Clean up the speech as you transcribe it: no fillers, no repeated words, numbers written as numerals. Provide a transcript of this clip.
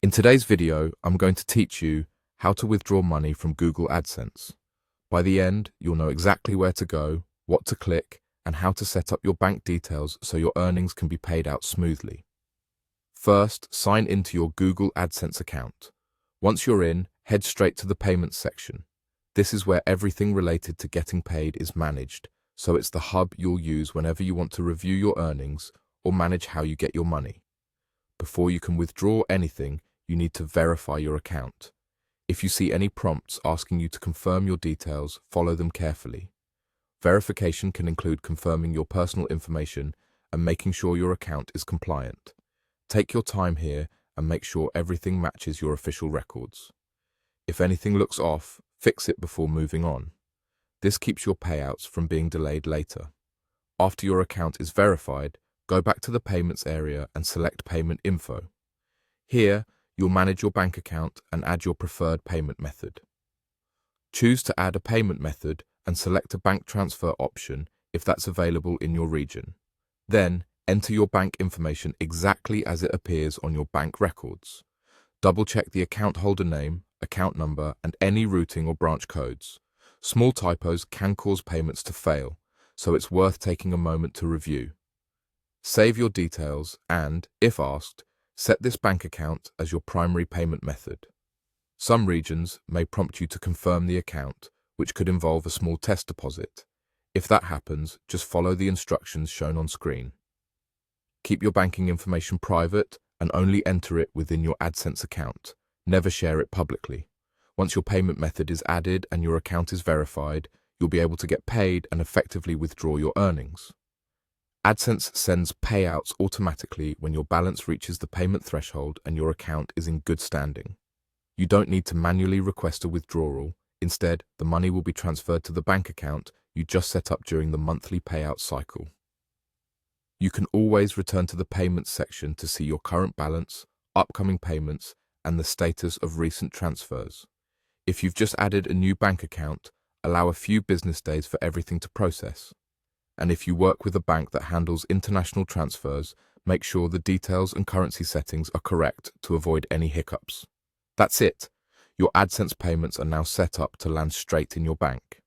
In today's video, I'm going to teach you how to withdraw money from Google AdSense. By the end, you'll know exactly where to go, what to click, and how to set up your bank details so your earnings can be paid out smoothly. First, sign into your Google AdSense account. Once you're in, head straight to the payments section. This is where everything related to getting paid is managed, so it's the hub you'll use whenever you want to review your earnings or manage how you get your money. Before you can withdraw anything, you need to verify your account. If you see any prompts asking you to confirm your details, follow them carefully. Verification can include confirming your personal information and making sure your account is compliant. Take your time here and make sure everything matches your official records. If anything looks off, fix it before moving on. This keeps your payouts from being delayed later. After your account is verified, go back to the payments area and select Payment Info. Here, you'll manage your bank account and add your preferred payment method. Choose to add a payment method and select a bank transfer option if that's available in your region. Then, enter your bank information exactly as it appears on your bank records. Double-check the account holder name, account number, and any routing or branch codes. Small typos can cause payments to fail, so it's worth taking a moment to review. Save your details and, if asked, set this bank account as your primary payment method. Some regions may prompt you to confirm the account, which could involve a small test deposit. If that happens, just follow the instructions shown on screen. Keep your banking information private and only enter it within your AdSense account. Never share it publicly. Once your payment method is added and your account is verified, you'll be able to get paid and effectively withdraw your earnings. AdSense sends payouts automatically when your balance reaches the payment threshold and your account is in good standing. You don't need to manually request a withdrawal. Instead, the money will be transferred to the bank account you just set up during the monthly payout cycle. You can always return to the payments section to see your current balance, upcoming payments, and the status of recent transfers. If you've just added a new bank account, allow a few business days for everything to process. And if you work with a bank that handles international transfers, make sure the details and currency settings are correct to avoid any hiccups. That's it. Your AdSense payments are now set up to land straight in your bank.